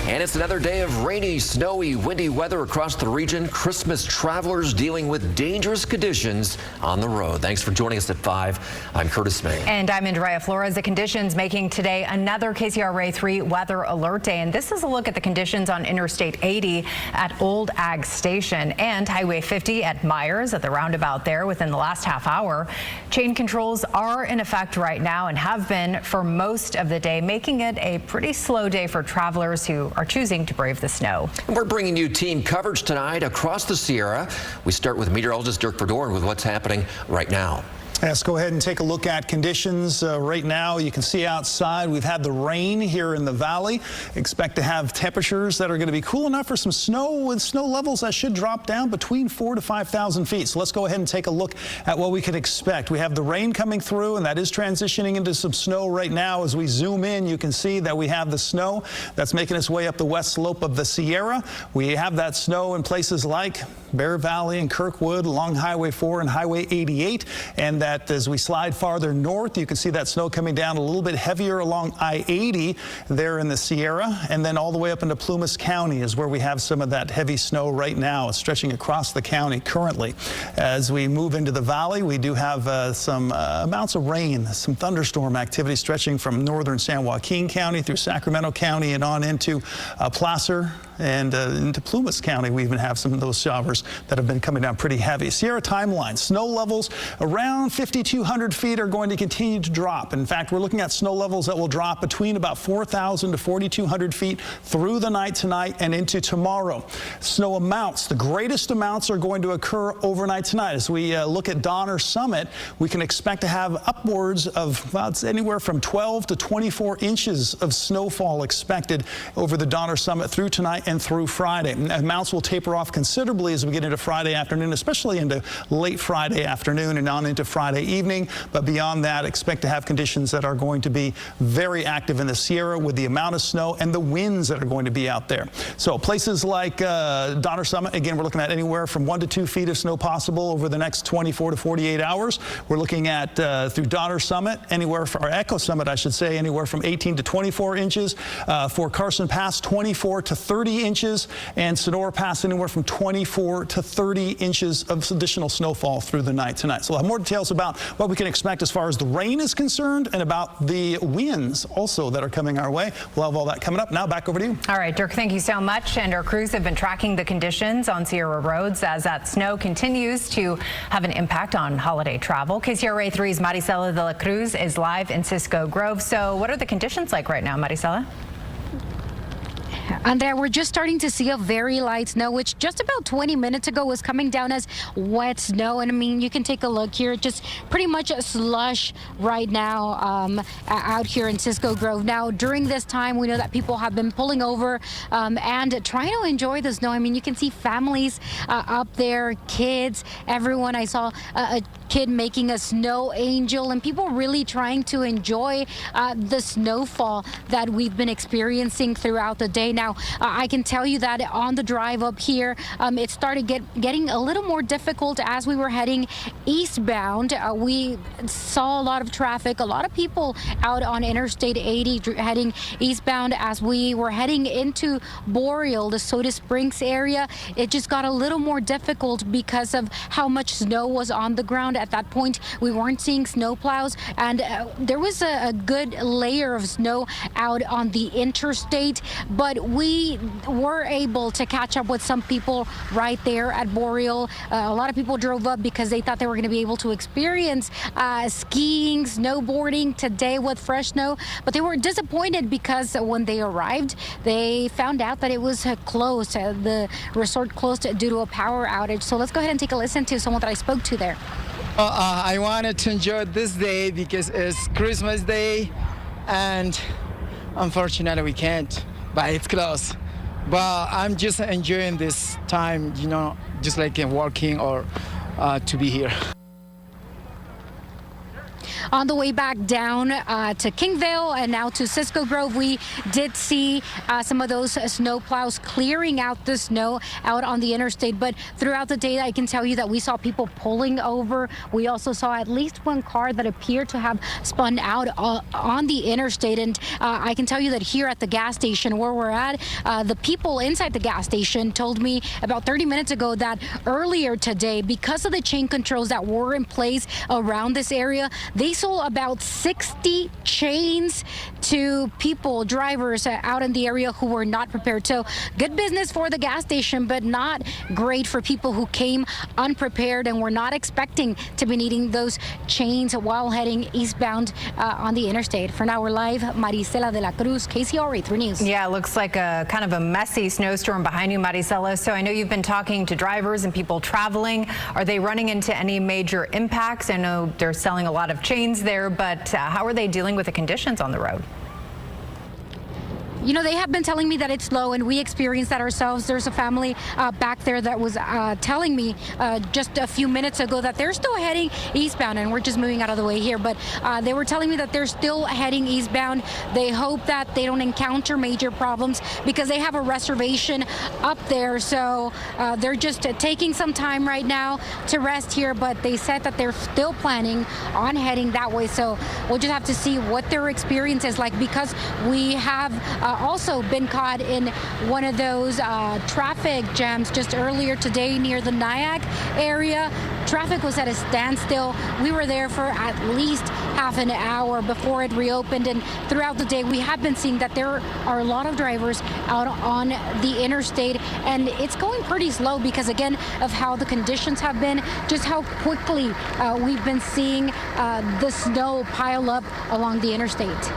And it's another day of rainy, snowy, windy weather across the region. Christmas travelers dealing with dangerous conditions on the road. Thanks for joining us at 5. I'm Curtis May. And I'm Andrea Flores. The conditions making today another KCRA 3 weather alert day. And this is a look at the conditions on Interstate 80 at Old Ag Station and Highway 50 at Myers at the roundabout there within the last half hour. Chain controls are in effect right now and have been for most of the day, making it a pretty slow day for travelers who are choosing to brave the snow. And we're bringing you team coverage tonight across the Sierra. We start with meteorologist Dirk Verdoorn with what's happening right now. Let's go ahead and take a look at conditions right now. You can see outside we've had the rain here in the valley. Expect to have temperatures that are going to be cool enough for some snow, with snow levels that should drop down between 4,000 to 5,000 feet. So let's go ahead and take a look at what we can expect. We have the rain coming through, and that is transitioning into some snow right now. As we zoom in, you can see that we have the snow that's making its way up the west slope of the Sierra. We have that snow in places like Bear Valley and Kirkwood along Highway 4 and Highway 88, and that as we slide farther north, you can see that snow coming down a little bit heavier along I-80 there in the Sierra, and then all the way up into Plumas County is where we have some of that heavy snow right now, stretching across the county currently. As we move into the valley, we do have some amounts of rain, some thunderstorm activity stretching from northern San Joaquin County through Sacramento County and on into Placer and into Plumas County. We even have some of those showers that have been coming down pretty heavy. Sierra timeline, snow levels around 5,200 feet are going to continue to drop. In fact, we're looking at snow levels that will drop between about 4,000 to 4,200 feet through the night tonight and into tomorrow. Snow amounts, the greatest amounts are going to occur overnight tonight. As we look at Donner Summit, we can expect to have upwards of anywhere from 12 to 24 inches of snowfall expected over the Donner Summit through tonight and through Friday. Amounts will taper off considerably as we get into Friday afternoon, especially into late Friday afternoon and on into Friday evening. But beyond that, expect to have conditions that are going to be very active in the Sierra with the amount of snow and the winds that are going to be out there. So places like Donner Summit, again, we're looking at anywhere from 1 to 2 feet of snow possible over the next 24 to 48 hours. We're looking at through Donner Summit, anywhere for our Echo Summit, I should say, anywhere from 18 to 24 inches. For Carson Pass, 24 to 30 inches, and Sonora Pass anywhere from 24 to 30 inches of additional snowfall through the night tonight. So we'll have more details about what we can expect as far as the rain is concerned and about the winds also that are coming our way. We'll have all that coming up. Now back over to you. All right, Dirk, thank you so much. And our crews have been tracking the conditions on Sierra roads as that snow continues to have an impact on holiday travel. KCRA 3's Maricela de la Cruz is live in Cisco Grove. So what are the conditions like right now, Maricela? Andrea, we're just starting to see a very light snow, which just about 20 minutes ago was coming down as wet snow. And I mean, you can take a look here, just pretty much a slush right now out here in Cisco Grove. Now, during this time, we know that people have been pulling over and trying to enjoy the snow. I mean, you can see families up there, kids, everyone. I saw a kid making a snow angel and people really trying to enjoy the snowfall that we've been experiencing throughout the day. Now, I can tell you that on the drive up here, it started getting a little more difficult as we were heading eastbound. We saw a lot of traffic, a lot of people out on Interstate 80 heading eastbound as we were heading into Boreal, the Soda Springs area. It just got a little more difficult because of how much snow was on the ground. At that point, we weren't seeing snow plows, and there was a good layer of snow out on the interstate, but we were able to catch up with some people right there at Boreal. A lot of people drove up because they thought they were going to be able to experience skiing, snowboarding today with fresh snow, but they were disappointed because when they arrived, they found out that it was closed, the resort closed due to a power outage. So let's go ahead and take a listen to someone that I spoke to there. I wanted to enjoy this day because it's Christmas Day, and unfortunately we can't, but it's close. But I'm just enjoying this time, you know, just like working or to be here. On the way back down to Kingvale and now to Cisco Grove, we did see some of those snow plows clearing out the snow out on the interstate. But throughout the day, I can tell you that we saw people pulling over. We also saw at least one car that appeared to have spun out on the interstate. And I can tell you that here at the gas station where we're at, the people inside the gas station told me about 30 minutes ago that earlier today, because of the chain controls that were in place around this area, they sold about 60 chains to people, drivers out in the area who were not prepared. So good business for the gas station, but not great for people who came unprepared and were not expecting to be needing those chains while heading eastbound on the interstate. For now, we're live. Maricela de la Cruz, KCRA 3 News. Yeah, it looks like a kind of a messy snowstorm behind you, Maricela. So I know you've been talking to drivers and people traveling. Are they running into any major impacts? I know they're selling a lot of chains there, but how are they dealing with the conditions on the road? You know, they have been telling me that it's slow, and we experienced that ourselves. There's a family back there that was telling me just a few minutes ago that they're still heading eastbound, and we're just moving out of the way here. But they were telling me that they're still heading eastbound. They hope that they don't encounter major problems because they have a reservation up there. So they're just taking some time right now to rest here, but they said that they're still planning on heading that way. So we'll just have to see what their experience is like, because we have also been caught in one of those traffic jams just earlier today near the Nyack area. Traffic was at a standstill. We were there for at least half an hour before it reopened, and throughout the day we have been seeing that there are a lot of drivers out on the interstate, and it's going pretty slow because, again, of how the conditions have been, just how quickly we've been seeing the snow pile up along the interstate.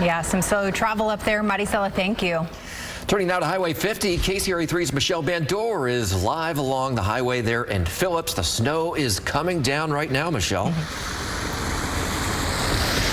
Yeah, some slow travel up there. Maricela, thank you. Turning now to Highway 50, KCRA 3's Michelle Bandor is live along the highway there in Phillips. The snow is coming down right now, Michelle.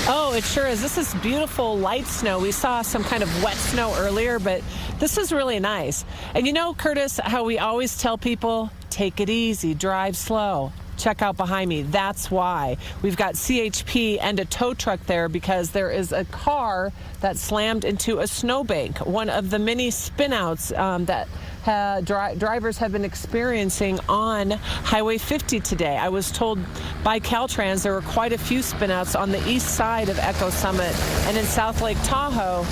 Oh, it sure is. This is beautiful light snow. We saw some kind of wet snow earlier, but this is really nice. And you know, Curtis, how we always tell people, take it easy, drive slow. Check out behind me. That's why we've got CHP and a tow truck there, because there is a car that slammed into a snowbank, one of the many spinouts that drivers have been experiencing on Highway 50 today. I was told by Caltrans there were quite a few spinouts on the east side of Echo Summit and in South Lake Tahoe,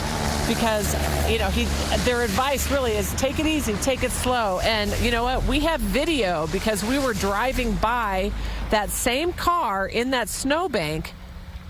because, you know, their advice really is take it easy, take it slow. And you know what? We have video because we were driving by that same car in that snowbank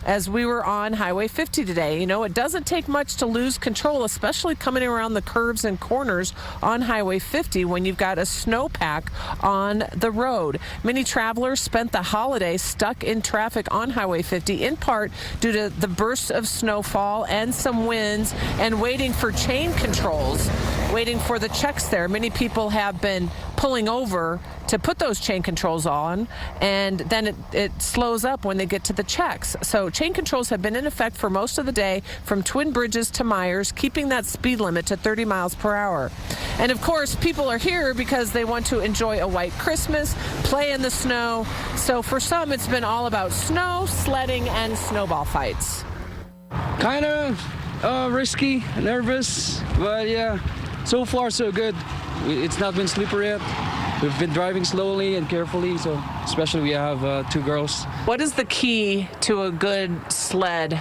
as we were on Highway 50 today. You know, it doesn't take much to lose control, especially coming around the curves and corners on Highway 50 when you've got a snowpack on the road. Many travelers spent the holiday stuck in traffic on Highway 50, in part due to the bursts of snowfall and some winds and waiting for chain controls, waiting for the checks there. Many people have been pulling over to put those chain controls on, and then it slows up when they get to the checks. So chain controls have been in effect for most of the day from Twin Bridges to Myers, keeping that speed limit to 30 miles per hour. And of course, people are here because they want to enjoy a white Christmas, play in the snow. So for some, it's been all about snow, sledding, and snowball fights. Kind of risky, nervous, but yeah, so far so good. It's not been slippery yet. We've been driving slowly and carefully, so especially we have 2 girls. What is the key to a good sled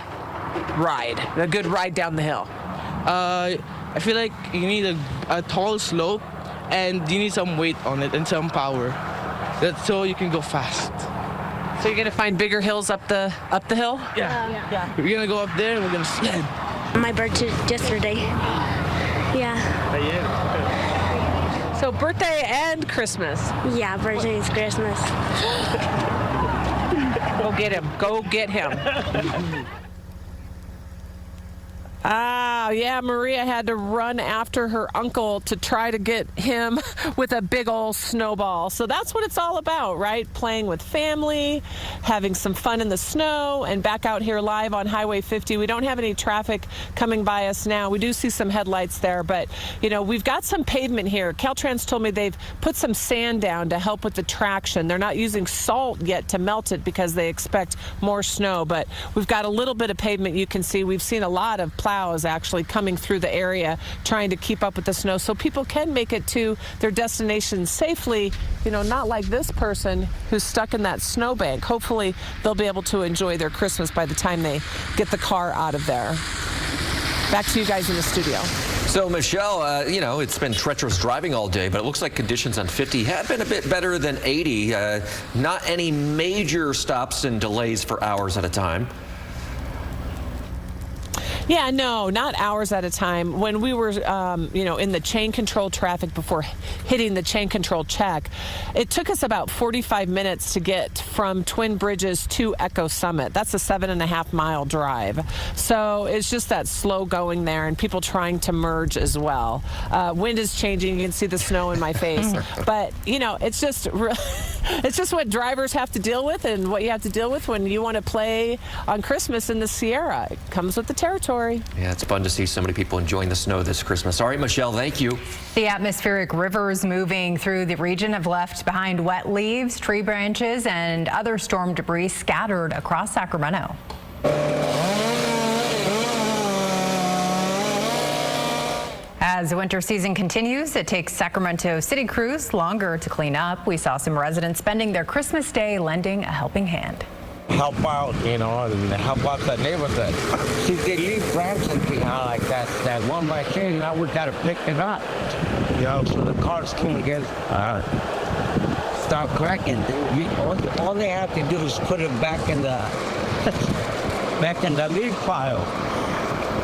ride, a good ride down the hill? I feel like you need a tall slope, and you need some weight on it and some power. That's so you can go fast. So you're gonna find bigger hills up the hill? Yeah. We're gonna go up there and we're gonna sled. My birthday yesterday. Yeah. So birthday and Christmas. Yeah, birthday is Christmas. Go get him. Go get him. Wow, yeah, Maria had to run after her uncle to try to get him with a big old snowball. So that's what it's all about, right? Playing with family, having some fun in the snow, and back out here live on Highway 50. We don't have any traffic coming by us now. We do see some headlights there, but, you know, we've got some pavement here. Caltrans told me they've put some sand down to help with the traction. They're not using salt yet to melt it because they expect more snow, but we've got a little bit of pavement you can see. We've seen a lot of plows actually coming through the area trying to keep up with the snow so people can make it to their destination safely, you know, not like this person who's stuck in that snowbank. Hopefully they'll be able to enjoy their Christmas by the time they get the car out of there. Back to you guys in the studio. So, Michelle, you know, it's been treacherous driving all day, but it looks like conditions on 50 have been a bit better than 80. Not any major stops and delays for hours at a time. Yeah, no, not hours at a time. When we were, you know, in the chain control traffic before hitting the chain control check, it took us about 45 minutes to get from Twin Bridges to Echo Summit. That's a 7.5-mile drive. So it's just that slow going there and people trying to merge as well. Wind is changing. You can see the snow in my face. But, you know, it's just what drivers have to deal with and what you have to deal with when you want to play on Christmas in the Sierra. It comes with the territory. Yeah, it's fun to see so many people enjoying the snow this Christmas. All right, Michelle, thank you. The atmospheric rivers moving through the region have left behind wet leaves, tree branches, and other storm debris scattered across Sacramento. As the winter season continues, it takes Sacramento city crews longer to clean up. We saw some residents spending their Christmas day lending a helping hand. Help out, you know, and help out the neighborhood. See, they leave branches behind like that one by chain, now we gotta pick it up. You know, so the cars can get, start cracking. All they have to do is put it back in the leaf pile.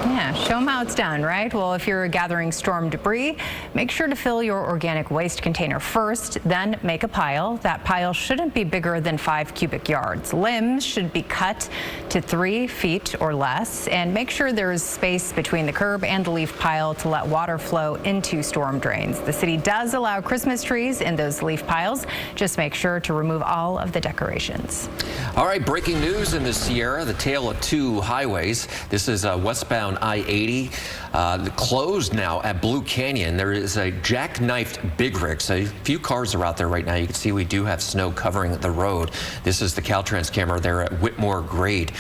Yeah, show them how it's done, right? Well, if you're gathering storm debris, make sure to fill your organic waste container first, then make a pile. That pile shouldn't be bigger than 5 cubic yards. Limbs should be cut to 3 feet or less, and make sure there is space between the curb and the leaf pile to let water flow into storm drains. The city does allow Christmas trees in those leaf piles. Just make sure to remove all of the decorations. All right, breaking news in the Sierra, the tale of two highways. This is westbound I-80, closed now at Blue Canyon. There is a jackknifed big rig. So a few cars are out there right now. You can see we do have snow covering the road. This is the Caltrans camera there at Whitmore Grade.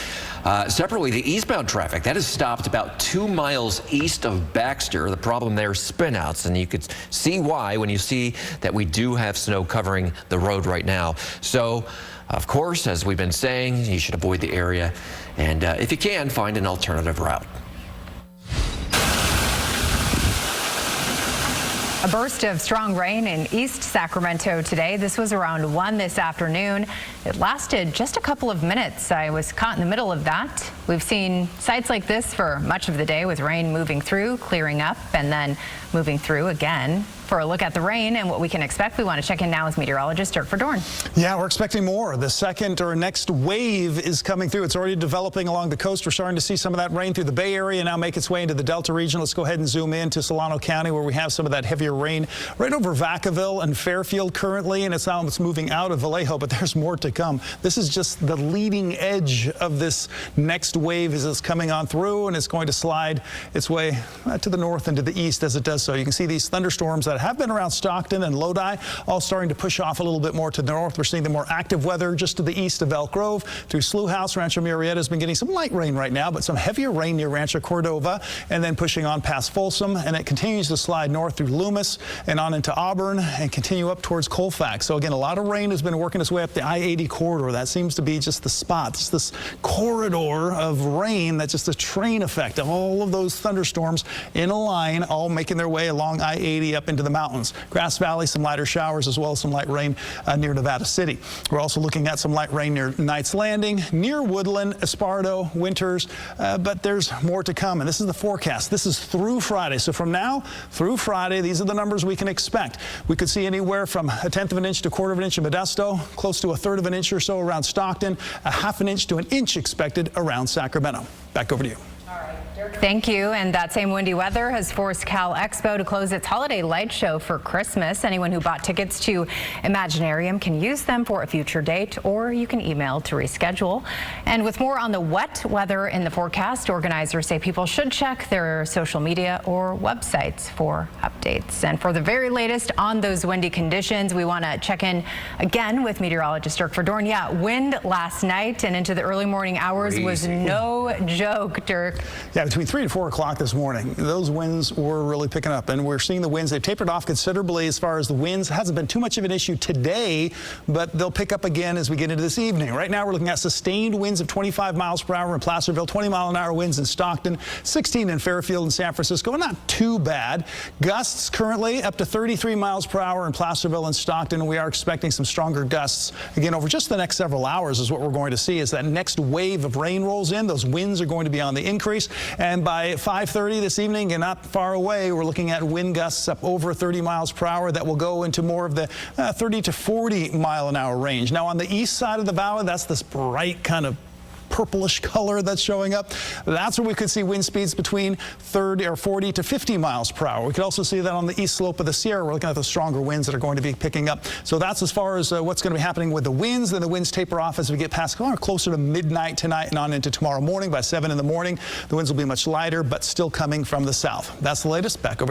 Separately, the eastbound traffic, that is stopped about 2 miles east of Baxter. The problem there is spinouts, and you could see why when you see that we do have snow covering the road right now. So, of course, as we've been saying, you should avoid the area, and if you can, find an alternative route. A burst of strong rain in East Sacramento today. This was around 1 this afternoon. It lasted just a couple of minutes. I was caught in the middle of that. We've seen sights like this for much of the day, with rain moving through, clearing up, and then moving through again. For a look at the rain and what we can expect, we want to check in now with meteorologist Dirk Verdorn. Yeah, we're expecting more. The second or next wave is coming through. It's already developing along the coast. We're starting to see some of that rain through the Bay Area now make its way into the Delta region. Let's go ahead and zoom in to Solano County, where we have some of that heavier rain right over Vacaville and Fairfield currently, and it's moving out of Vallejo, but there's more to come. This is just the leading edge of this next wave as it's coming on through, and it's going to slide its way to the north and to the east as it does so. You can see these thunderstorms that have been around Stockton and Lodi all starting to push off a little bit more to the north. We're seeing the more active weather just to the east of Elk Grove through Slough House. Rancho Murrieta has been getting some light rain right now, but some heavier rain near Rancho Cordova, and then pushing on past Folsom, and it continues to slide north through Loomis and on into Auburn and continue up towards Colfax. So again, a lot of rain has been working its way up the I-80 corridor. That seems to be just the spot. It's this corridor of rain that's just a train effect of all of those thunderstorms in a line, all making their way along I-80 up into the mountains. Grass Valley, some lighter showers as well as some light rain near Nevada City. We're also looking at some light rain near Knights Landing, near Woodland, Esparto, Winters, but there's more to come. And this is the forecast. This is through Friday. So from now through Friday, these are the numbers we can expect. We could see anywhere from 1/10 of an inch to 1/4 of an inch in Modesto, close to 1/3 of an inch or so around Stockton, 1/2 inch to 1 inch expected around Sacramento. Back over to you. All right. Thank you. And that same windy weather has forced Cal Expo to close its holiday light show for Christmas. Anyone who bought tickets to Imaginarium can use them for a future date, or you can email to reschedule. And with more on the wet weather in the forecast, organizers say people should check their social media or websites for updates. And for the very latest on those windy conditions, we want to check in again with meteorologist Dirk Verdorn. Yeah, wind last night and into the early morning hours was no joke, Dirk. Yeah, between 3 and 4 o'clock this morning, those winds were really picking up, and we're seeing the winds. They've tapered off considerably as far as the winds. It hasn't been too much of an issue today, but they'll pick up again as we get into this evening. Right now, we're looking at sustained winds of 25 miles per hour in Placerville, 20-mile-an-hour winds in Stockton, 16 in Fairfield and San Francisco. Not too bad. Gusts currently up to 33 miles per hour in Placerville and Stockton, and we are expecting some stronger gusts again over just the next several hours. Is what we're going to see as that next wave of rain rolls in. Those winds are going to be on the increase, and by 5:30 this evening, and not far away, we're looking at wind gusts up over 30 miles per hour that will go into more of the 30 to 40 mile an hour range. Now on the east side of the valley, that's this bright kind of purplish color that's showing up. That's where we could see wind speeds between 30 or 40 to 50 miles per hour. We could also see that on the east slope of the Sierra. We're looking at the stronger winds that are going to be picking up. So that's as far as what's going to be happening with the winds. Then the winds taper off as we get past closer to midnight tonight and on into tomorrow morning. By 7 in the morning, the winds will be much lighter, but still coming from the south. That's the latest. Back over.